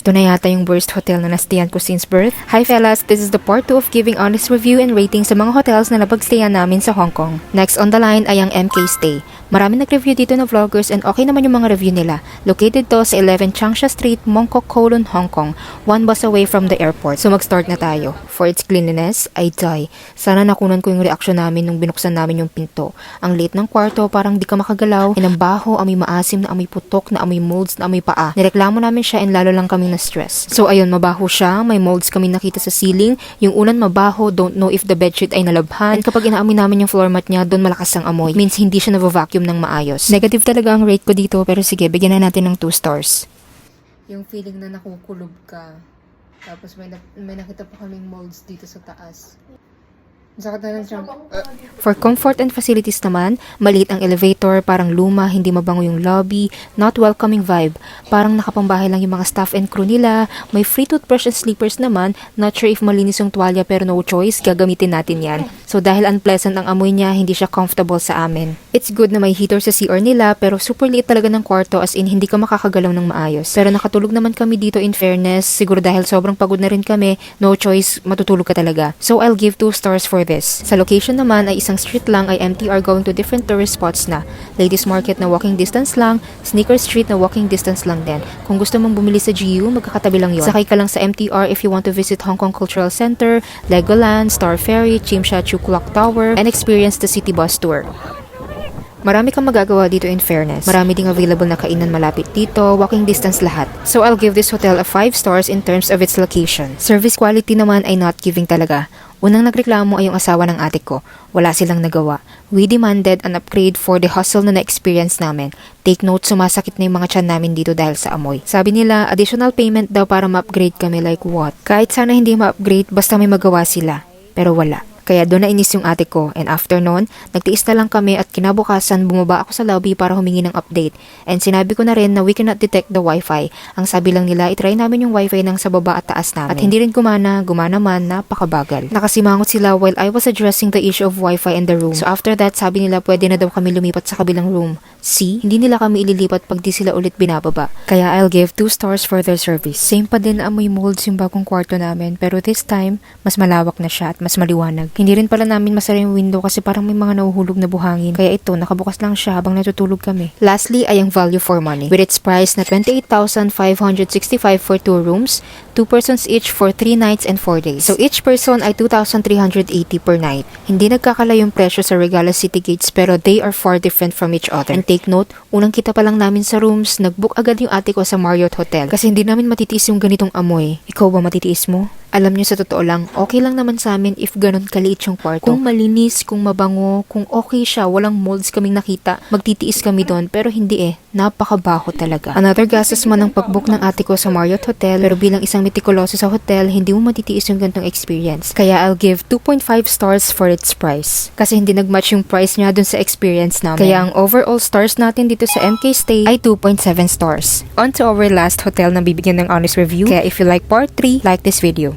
Ito na yata yung worst hotel na nastayan ko since birth. Hi fellas, this is the part 2 of giving honest review and rating sa mga hotels na napagstayan namin sa Hong Kong. Next on the line ay ang MK Stay. Marami nag-review dito na vloggers and okay naman yung mga review nila. Located to sa 11 Changsha Street, Mong Kok, Kowloon, Hong Kong. 1 bus away from the airport. So mag-start na tayo. For its cleanliness, I die. Sana nakunan ko yung reaksyon namin nung binuksan namin yung pinto. Ang liit ng kwarto, parang di ka makagalaw. And ang baho, amoy maasim na amoy putok, na amoy molds, na amoy paa. Nireklamo namin siya and lalo lang kaming na-stress. So ayun, mabaho siya. May molds kami nakita sa ceiling. Yung unan mabaho, don't know if the bedsheet ay nalabhan. And kapag inaamoy namin yung floor mat niya, doon malakas ang amoy. Means hindi siya na-vacuum ng maayos. Negative talaga ang rate ko dito, pero sige, bigyan na natin ng 2 stars. Yung feeling na nakukulob ka. Tapos may nakita pa kaming molds dito sa taas. For comfort and facilities naman, maliit ang elevator, parang luma, hindi mabango yung lobby, not welcoming vibe. Parang nakapambahay lang yung mga staff and crew nila. May free toothbrush and sleepers naman. Not sure if malinis yung tuwalya pero no choice, gagamitin natin yan. So dahil unpleasant ang amoy niya, hindi siya comfortable sa amin. It's good na may heater sa CR nila pero super liit talaga ng kwarto as in hindi ka makakagalaw ng maayos. Pero nakatulog naman kami dito in fairness, siguro dahil sobrang pagod na rin kami, no choice, matutulog ka talaga. So I'll give 2 stars for this. Sa location naman ay isang street lang ay MTR going to different tourist spots na. Ladies Market na walking distance lang, Sneaker Street na walking distance lang din. Kung gusto mong bumili sa GU, magkakatabi lang yun. Sakay ka lang sa MTR if you want to visit Hong Kong Cultural Center, Legoland, Star Ferry, Tsim Sha Tsui Clock Tower, and experience the city bus tour. Marami kang magagawa dito in fairness. Marami ding available na kainan malapit dito, walking distance lahat. So I'll give this hotel a 5 stars in terms of its location. Service quality naman ay not giving talaga. Unang nagreklamo ay yung asawa ng ate ko. Wala silang nagawa. We demanded an upgrade for the hustle na na-experience namin. Take note, sumasakit na yung mga tiyan namin dito dahil sa amoy. Sabi nila, additional payment daw para ma-upgrade kami, like what? Kahit sana hindi ma-upgrade, basta may magawa sila. Pero wala. Kaya doon na inis yung ate ko, and after noon, nagtiis na lang kami at kinabukasan bumaba ako sa lobby para humingi ng update. And sinabi ko na rin na we cannot detect the wifi. Ang sabi lang nila, itry namin yung wifi ng sa baba at taas namin. At hindi rin gumana man, napakabagal. Nakasimangot sila while I was addressing the issue of wifi in the room. So after that, sabi nila pwede na daw kami lumipat sa kabilang room. See, hindi nila kami ililipat pag di sila ulit binababa. Kaya I'll give 2 stars for their service. Same pa din na amoy molds yung bagong kwarto namin, pero this time, mas malawak na siya at mas maliwanag. Hindi rin pala namin masara yung window kasi parang may mga nahuhulog na buhangin. Kaya ito, nakabukas lang siya habang natutulog kami. Lastly ay ang value for money. With its price na 28,565 for 2 rooms, 2 persons each for 3 nights and 4 days. So each person ay 2,380 per night. Hindi nagkakala yung presyo sa Regala City Gates pero they are far different from each other. And take note, unang kita pa lang namin sa rooms, nag-book agad yung ate ko sa Marriott Hotel. Kasi hindi namin matitiis yung ganitong amoy. Ikaw ba matitiis mo? Alam nyo sa totoo lang, okay lang naman sa amin if ganun kaliit yung kwarto. Kung malinis, kung mabango, kung okay siya, walang molds kaming nakita, magtitiis kami doon. Pero hindi napakabaho talaga. Another gastos man ang pag-book ng ate ko sa Marriott Hotel, pero bilang isang metikuloso sa hotel, hindi mo matitiis yung ganitong experience. Kaya I'll give 2.5 stars for its price. Kasi hindi nag-match yung price niya dun sa experience namin. Kaya ang overall stars natin dito sa MK Stay ay 2.7 stars. On to our last hotel na bibigyan ng honest review. Kaya if you like part 3, like this video.